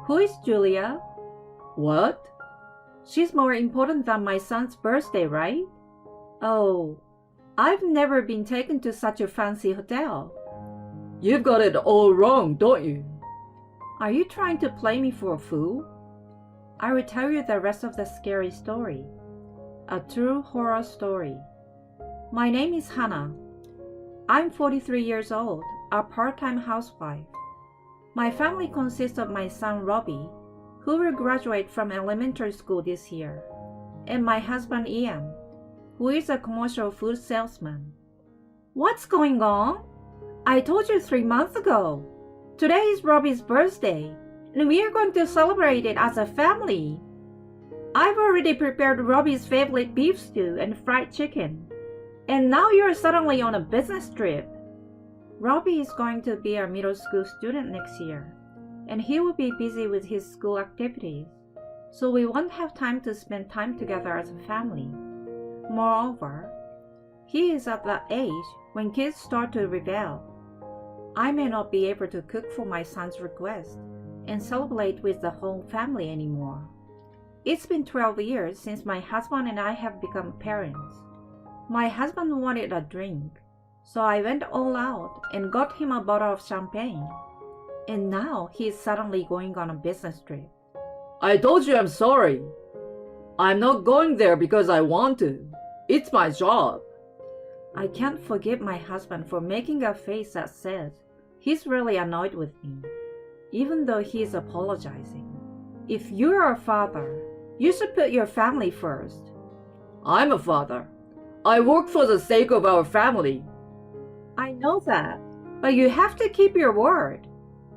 Who is Julia? What? She's more important than my son's birthday, right? Oh, I've never been taken to such a fancy hotel. You've got it all wrong, don't you? Are you trying to play me for a fool? I will tell you the rest of the scary story. A true horror story. My name is Hannah. I'm 43 years old, a part-time housewife. My family consists of my son Robbie, who will graduate from elementary school this year, and my husband Ian, who is a commercial food salesman. What's going on? I told you 3 months ago. Today is Robbie's birthday, and we are going to celebrate it as a family. I've already prepared Robbie's favorite beef stew and fried chicken, and now you're suddenly on a business trip. Robbie is going to be a middle school student next year, and he will be busy with his school activities, so we won't have time to spend time together as a family. Moreover, he is at that age when kids start to rebel. I may not be able to cook for my son's request and celebrate with the whole family anymore. It's been 12 years since my husband and I have become parents. My husband wanted a drink, so I went all out and got him a bottle of champagne. And now he's suddenly going on a business trip. I told you I'm sorry. I'm not going there because I want to. It's my job. I can't forgive my husband for making a face that says he's really annoyed with me, even though he's apologizing. If you're a father, you should put your family first. I'm a father. I work for the sake of our family. I know that, but you have to keep your word.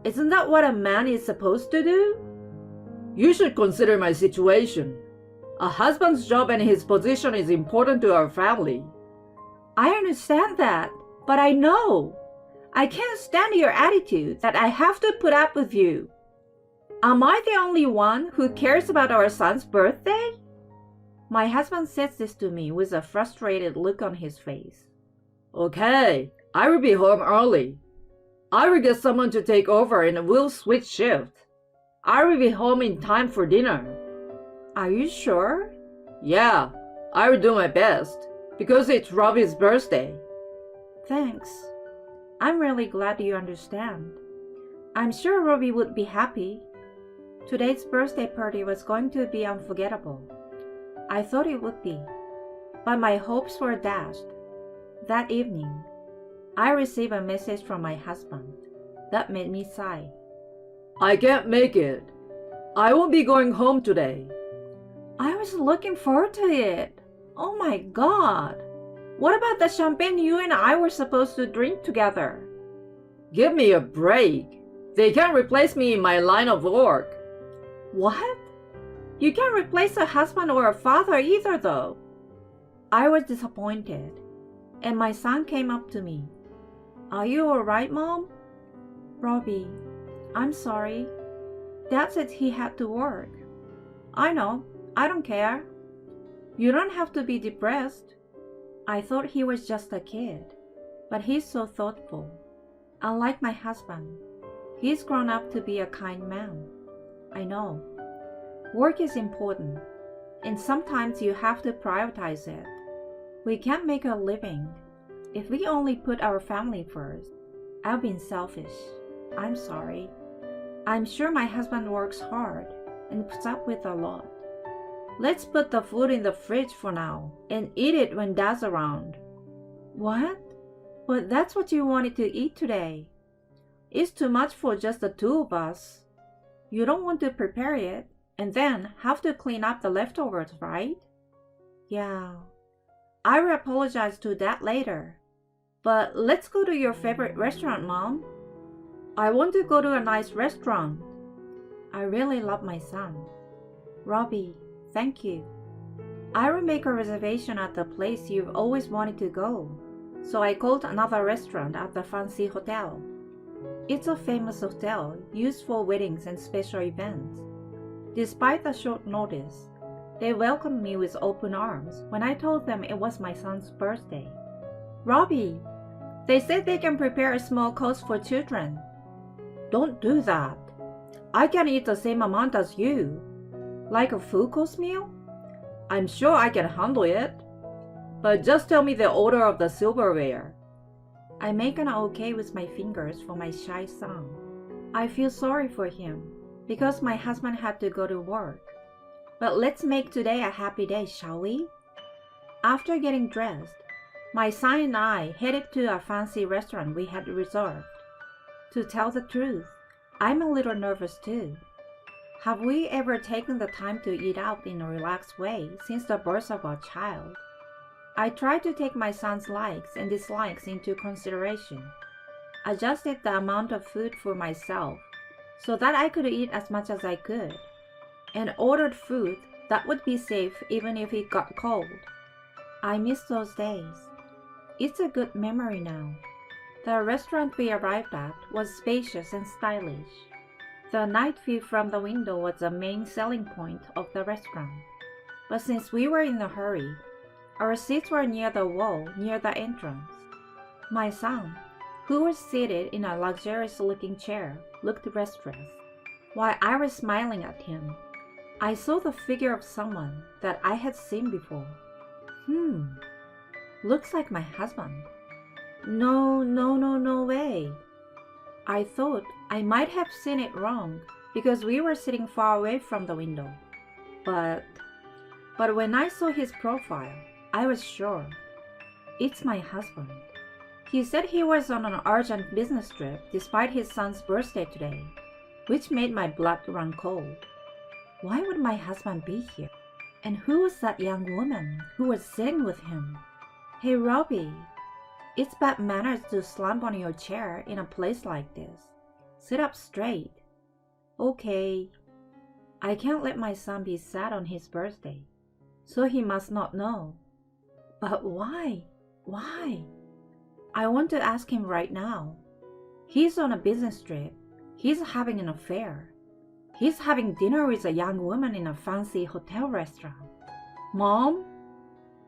Isn't that what a man is supposed to do? You should consider my situation. A husband's job and his position is important to our family. I understand that, but I know. I can't stand your attitude that I have to put up with you. Am I the only one who cares about our son's birthday? My husband says this to me with a frustrated look on his face. Okay, I will be home early. I will get someone to take over and we'll switch shift. I will be home in time for dinner. Are you sure? Yeah, I will do my best, because it's Robbie's birthday. Thanks. I'm really glad you understand. I'm sure Robbie would be happy. Today's birthday party was going to be unforgettable. I thought it would be, but my hopes were dashed. That evening, I received a message from my husband that made me sigh. I can't make it. I won't be going home today. I was looking forward to it. Oh my God. What about the champagne you and I were supposed to drink together? Give me a break. They can't replace me in my line of work. What? You can't replace a husband or a father either, though. I was disappointed, and my son came up to me. Are you all right, Mom? Robbie, I'm sorry. Dad said he had to work. I know. I don't care. You don't have to be depressed. I thought he was just a kid, but he's so thoughtful. Unlike my husband, he's grown up to be a kind man. I know. Work is important, and sometimes you have to prioritize it. We can't make a living if we only put our family first. I've been selfish. I'm sorry. I'm sure my husband works hard and puts up with a lot. Let's put the food in the fridge for now and eat it when Dad's around. What? But that's what you wanted to eat today. It's too much for just the two of us. You don't want to prepare it and then have to clean up the leftovers, right? Yeah. I will apologize to Dad later. But let's go to your favorite restaurant, Mom. I want to go to a nice restaurant. I really love my son. Robbie, thank you. I will make a reservation at the place you've always wanted to go. So I called another restaurant at the fancy hotel. It's a famous hotel used for weddings and special events. Despite the short notice, they welcomed me with open arms when I told them it was my son's birthday. Robbie, they said they can prepare a small course for children. Don't do that. I can eat the same amount as you. Like a full course meal? I'm sure I can handle it. But just tell me the order of the silverware. I make an okay with my fingers for my shy son. I feel sorry for him because my husband had to go to work. But let's make today a happy day, shall we? After getting dressed, my son and I headed to a fancy restaurant we had reserved. To tell the truth, I'm a little nervous too. Have we ever taken the time to eat out in a relaxed way since the birth of our child? I tried to take my son's likes and dislikes into consideration, adjusted the amount of food for myself so that I could eat as much as I could, and ordered food that would be safe even if it got cold. I miss those days. It's a good memory now. The restaurant we arrived at was spacious and stylish. The night view from the window was the main selling point of the restaurant. But since we were in a hurry, our seats were near the wall near the entrance. My son, who was seated in a luxurious-looking chair, looked restless. While I was smiling at him, I saw the figure of someone that I had seen before. Looks like my husband. No way. I thought I might have seen it wrong because we were sitting far away from the window. But when I saw his profile, I was sure. It's my husband. He said he was on an urgent business trip despite his son's birthday today, which made my blood run cold. Why would my husband be here? And who was that young woman who was sitting with him? Hey, Robbie, it's bad manners to slump on your chair in a place like this. Sit up straight. Okay. I can't let my son be sad on his birthday, so he must not know. But why? Why? I want to ask him right now. He's on a business trip. He's having an affair. He's having dinner with a young woman in a fancy hotel restaurant. Mom?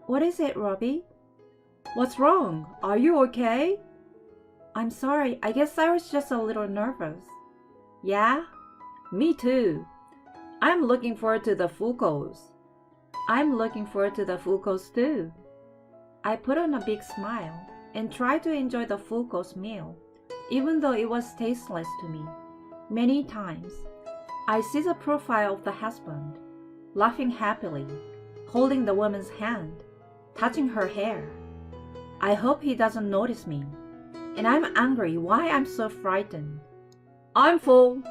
What is it, Robbie? What's wrong? Are you okay? I'm sorry. I guess I was just a little nervous. Yeah? Me too. I'm looking forward to the full course. I'm looking forward to the full course too. I put on a big smile and tried to enjoy the full course meal, even though it was tasteless to me. Many times, I see the profile of the husband, laughing happily, holding the woman's hand, touching her hair. I hope he doesn't notice me, and I'm angry why I'm so frightened. I'm full.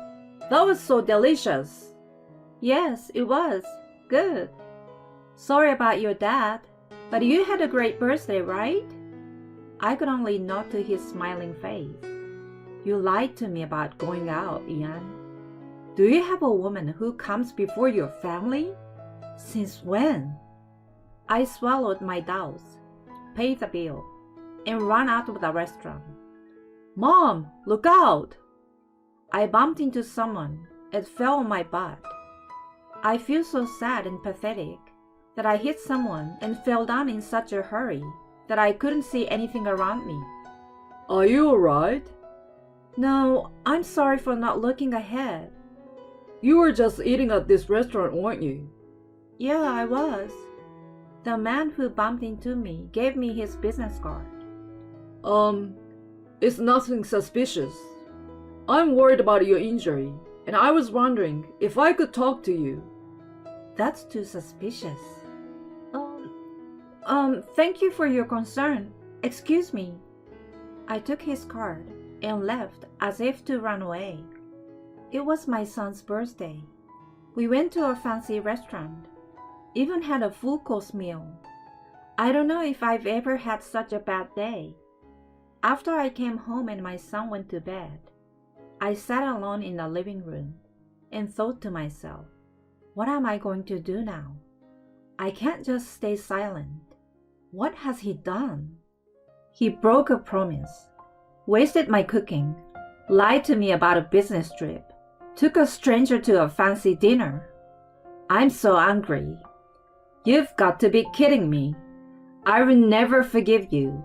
That was so delicious. Yes, it was. Good. Sorry about your dad, but you had a great birthday, right? I could only nod to his smiling face. You lied to me about going out, Ian. Do you have a woman who comes before your family? Since when? I swallowed my doubts, paid the bill, and ran out of the restaurant. Mom, look out! I bumped into someone and fell on my butt. I feel so sad and pathetic that I hit someone and fell down in such a hurry that I couldn't see anything around me. Are you alright? No, I'm sorry for not looking ahead. You were just eating at this restaurant, weren't you? Yeah, I was. The man who bumped into me gave me his business card. It's nothing suspicious. I'm worried about your injury, and I was wondering if I could talk to you. That's too suspicious. Thank you for your concern. Excuse me. I took his card and left as if to run away. It was my son's birthday. We went to a fancy restaurant, even had a full course meal. I don't know if I've ever had such a bad day. After I came home and my son went to bed, I sat alone in the living room and thought to myself, what am I going to do now? I can't just stay silent. What has he done? He broke a promise, wasted my cooking, lied to me about a business trip, took a stranger to a fancy dinner. I'm so angry. You've got to be kidding me. I will never forgive you.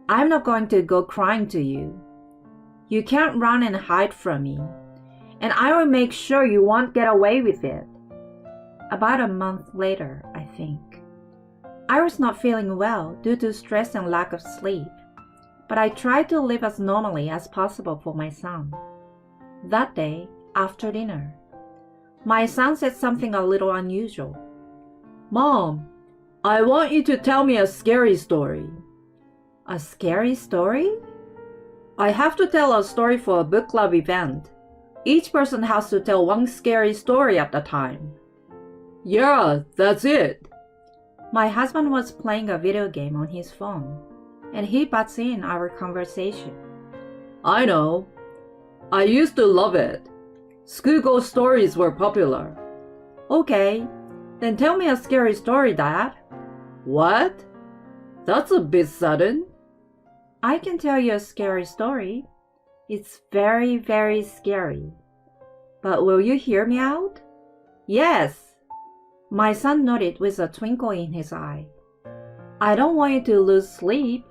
I'm not going to go crying to you. You can't run and hide from me. and I will make sure you won't get away with it. About a month later, I think. I was not feeling well due to stress and lack of sleep, but I tried to live as normally as possible for my son. That day, after dinner, my son said something a little unusual. Mom, I want you to tell me a scary story. A scary story? I have to tell a story for a book club event. Each person has to tell one scary story at a time. Yeah, that's it. My husband was playing a video game on his phone, and he butts in our conversation. I know. I used to love it. School ghost stories were popular. Okay, then tell me a scary story, Dad. What? That's a bit sudden. I can tell you a scary story. It's very, very scary. But will you hear me out? Yes. My son nodded with a twinkle in his eye. I don't want you to lose sleep.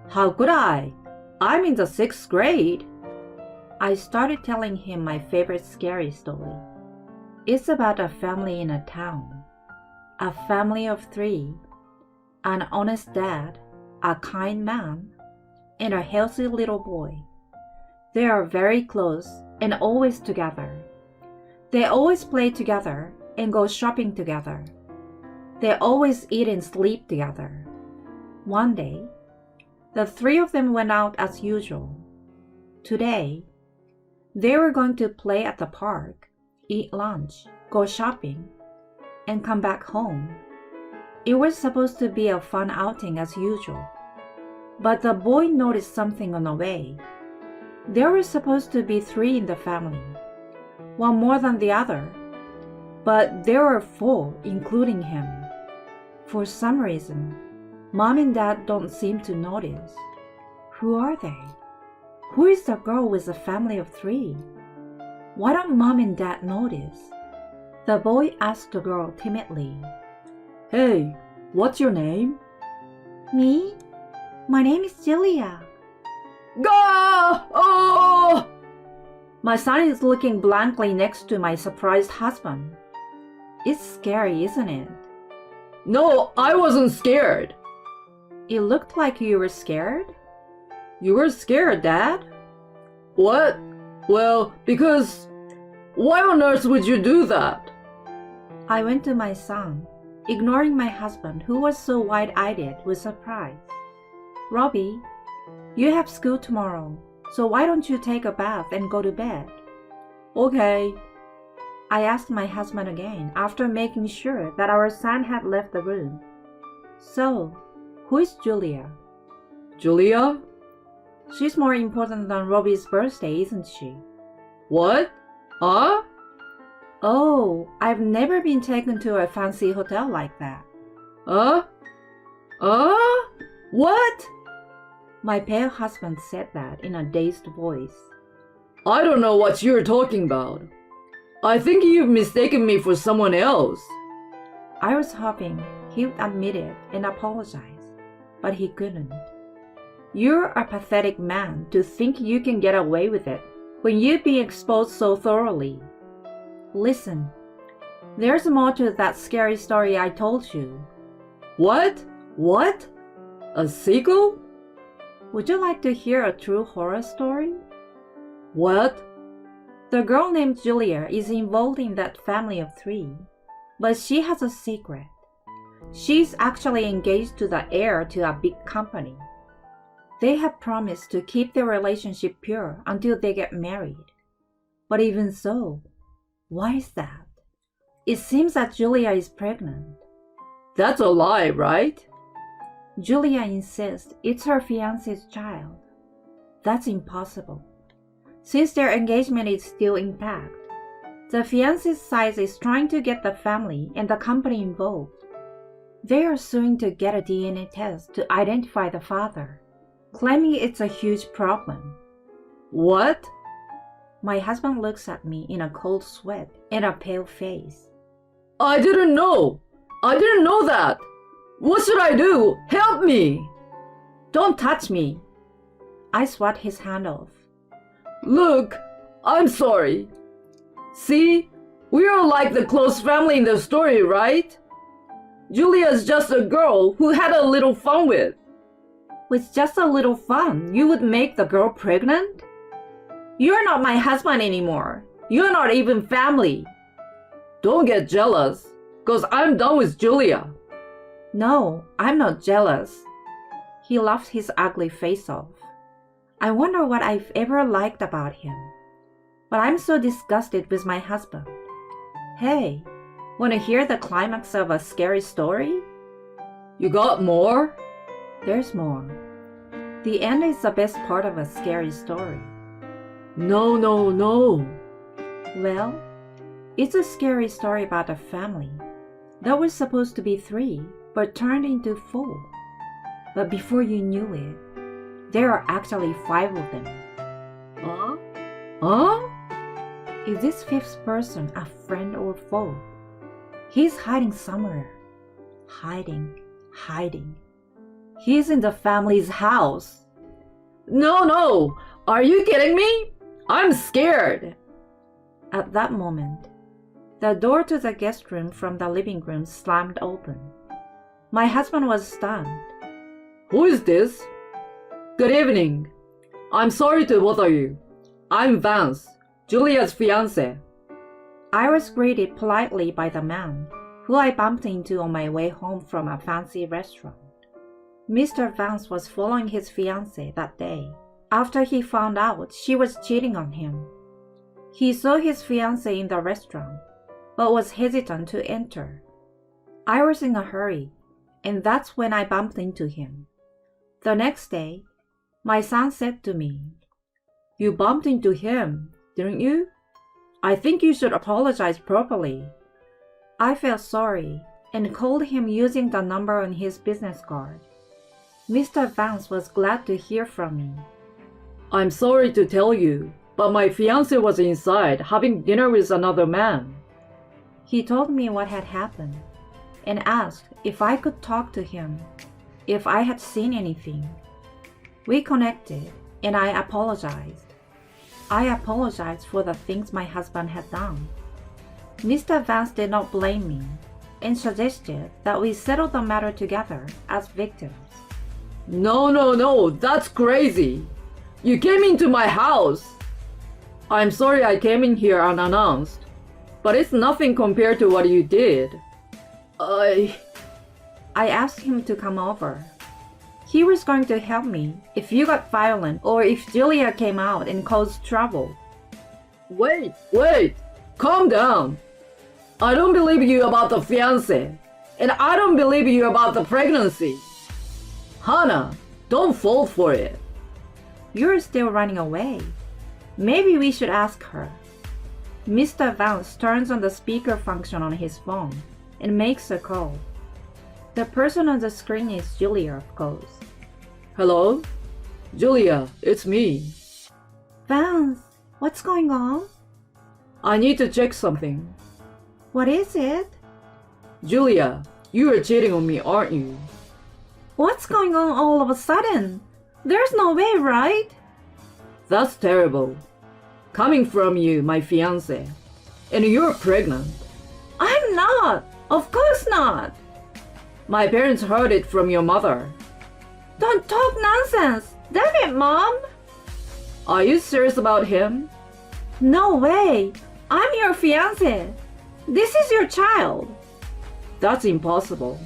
How could I? I'm in the 6th grade. I started telling him my favorite scary story. It's about a family in a town. A family of 3. An honest dad, a kind man, and a healthy little boy. They are very close and always together. They always play together and go shopping together. They always eat and sleep together. One day, the 3 of them went out as usual. Today, they were going to play at the park, eat lunch, go shopping, and come back home. It was supposed to be a fun outing as usual. But the boy noticed something on the way. There were supposed to be 3 in the family, one more than the other, but there were 4, including him. For some reason, Mom and Dad don't seem to notice. Who are they? Who is the girl with a family of 3? Why don't Mom and Dad notice? The boy asked the girl timidly. Hey, what's your name? Me? My name is Julia. Gah! Oh! My son is looking blankly next to my surprised husband. It's scary, isn't it? No, I wasn't scared. It looked like you were scared. You were scared, Dad? What? Well, because... Why on earth would you do that? I went to my son, ignoring my husband, who was so wide-eyed with surprise. Robbie, you have school tomorrow, so why don't you take a bath and go to bed? Okay. I asked my husband again after making sure that our son had left the room. So, who is Julia? Julia? She's more important than Robbie's birthday, isn't she? What? Huh? Oh, I've never been taken to a fancy hotel like that. What? My pale husband said that in a dazed voice. I don't know what you're talking about. I think you've mistaken me for someone else. I was hoping he would admit it and apologize, but he couldn't. You're a pathetic man to think you can get away with it when you've been exposed so thoroughly. Listen, there's more to that scary story I told you. What? What? A sequel? Would you like to hear a true horror story? What? The girl named Julia is involved in that family of 3, but she has a secret. She's actually engaged to the heir to a big company. They have promised to keep their relationship pure until they get married. But even so, why is that? It seems that Julia is pregnant. That's a lie, right? Julia insists it's her fiancé's child. That's impossible. Since their engagement is still intact, the fiancé's side is trying to get the family and the company involved. They are suing to get a DNA test to identify the father, claiming it's a huge problem. What? My husband looks at me in a cold sweat and a pale face. I didn't know. I didn't know that. What should I do? Help me! Don't touch me. I swat his hand off. Look, I'm sorry. See? We are like the close family in the story, right? Julia's just a girl who had a little fun with. With just a little fun, you would make the girl pregnant? You're not my husband anymore. You're not even family. Don't get jealous, 'cause I'm done with Julia. No, I'm not jealous. He laughed his ugly face off. I wonder what I've ever liked about him. But I'm so disgusted with my husband. Hey, wanna hear the climax of a scary story? You got more? There's more. The end is the best part of a scary story. No. Well, it's a scary story about a family that was supposed to be 3, but turned into 4. But before you knew it, there are actually 5 of them. Huh? Is this 5th person a friend or foe? He's hiding somewhere. Hiding. He's in the family's house. No. Are you kidding me? I'm scared. At that moment, the door to the guest room from the living room slammed open. My husband was stunned. Who is this? Good evening. I'm sorry to bother you. I'm Vance, Julia's fiancé. I was greeted politely by the man, who I bumped into on my way home from a fancy restaurant. Mr. Vance was following his fiancée that day, after he found out she was cheating on him. He saw his fiancée in the restaurant, but was hesitant to enter. I was in a hurry, and that's when I bumped into him. The next day, my son said to me, "You bumped into him, didn't you? I think you should apologize properly." I felt sorry and called him using the number on his business card. Mr. Vance was glad to hear from me. I'm sorry to tell you, but my fiancé was inside having dinner with another man. He told me what had happened and asked if I could talk to him, if I had seen anything. We connected and I apologized. I apologized for the things my husband had done. Mr. Vance did not blame me and suggested that we settle the matter together as victims. No, that's crazy. You came into my house. I'm sorry I came in here unannounced, but it's nothing compared to what you did. I asked him to come over. He was going to help me if you got violent or if Julia came out and caused trouble. Wait, calm down. I don't believe you about the fiancé, and I don't believe you about the pregnancy. Hannah, don't fall for it. You're still running away. Maybe we should ask her. Mr. Vance turns on the speaker function on his phone and makes a call. The person on the screen is Julia, of course. Hello? Julia, it's me. Vance, what's going on? I need to check something. What is it? Julia, you are cheating on me, aren't you? What's going on all of a sudden? There's no way, right? That's terrible. Coming from you, my fiancé. And you're pregnant. I'm not. Of course not. My parents heard it from your mother. Don't talk nonsense. Damn it, Mom. Are you serious about him? No way. I'm your fiancé. This is your child. That's impossible.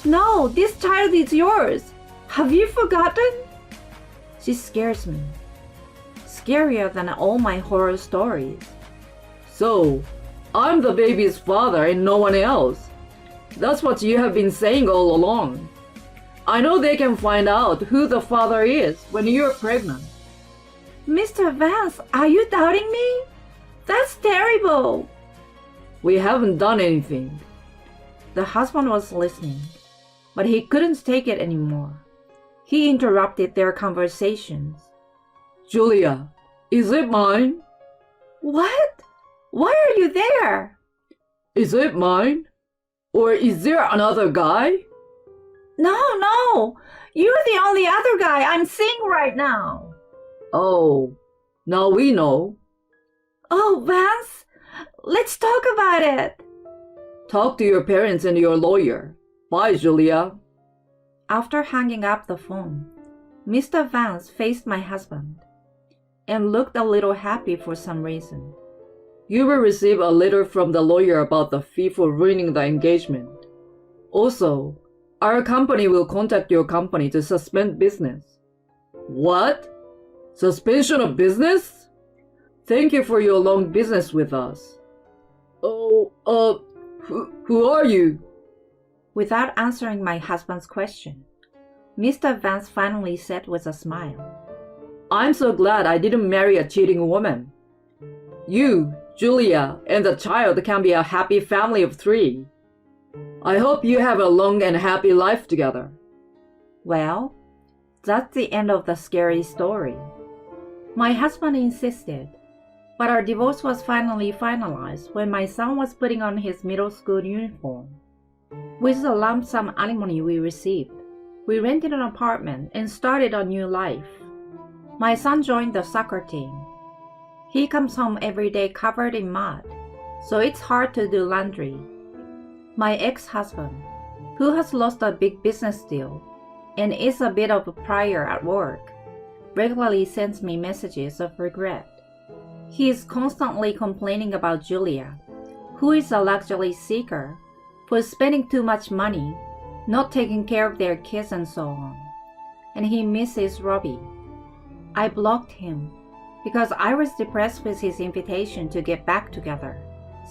No, this child is yours. Have you forgotten? She scares me. Scarier than all my horror stories. So, I'm the baby's father and no one else. That's what you have been saying all along. I know they can find out who the father is when you're pregnant. Mr. Vance, are you doubting me? That's terrible. We haven't done anything. The husband was listening, but he couldn't take it anymore. He interrupted their conversations. Julia, is it mine? What? Why are you there? Is it mine? Or is there another guy? No. You're the only other guy I'm seeing right now. Oh, now we know. Oh, Vance, let's talk about it. Talk to your parents and your lawyer. Bye, Julia. After hanging up the phone, Mr. Vance faced my husband and looked a little happy for some reason. You will receive a letter from the lawyer about the fee for ruining the engagement. Also, our company will contact your company to suspend business. What? Suspension of business? Thank you for your long business with us. Who are you? Without answering my husband's question, Mr. Vance finally said with a smile, I'm so glad I didn't marry a cheating woman. You, Julia, and the child can be a happy family of 3. I hope you have a long and happy life together. Well, that's the end of the scary story. My husband insisted, but our divorce was finally finalized when my son was putting on his middle school uniform. With the lump sum alimony we received, we rented an apartment and started a new life. My son joined the soccer team. He comes home every day covered in mud, so it's hard to do laundry. My ex-husband, who has lost a big business deal and is a bit of a pariah at work, regularly sends me messages of regret. He is constantly complaining about Julia, who is a luxury seeker, for spending too much money, not taking care of their kids and so on. And he misses Robbie. I blocked him because I was depressed with his invitation to get back together,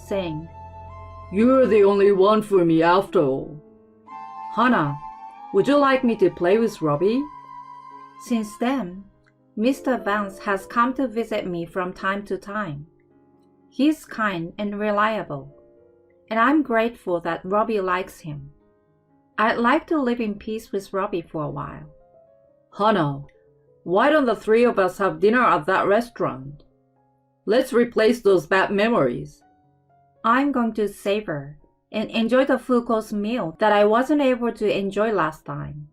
saying, You're the only one for me after all. Hannah, would you like me to play with Robbie? Since then, Mr. Vance has come to visit me from time to time. He's kind and reliable, and I'm grateful that Robbie likes him. I'd like to live in peace with Robbie for a while. Hannah, why don't the 3 of us have dinner at that restaurant? Let's replace those bad memories. I'm going to savor and enjoy the full course meal that I wasn't able to enjoy last time.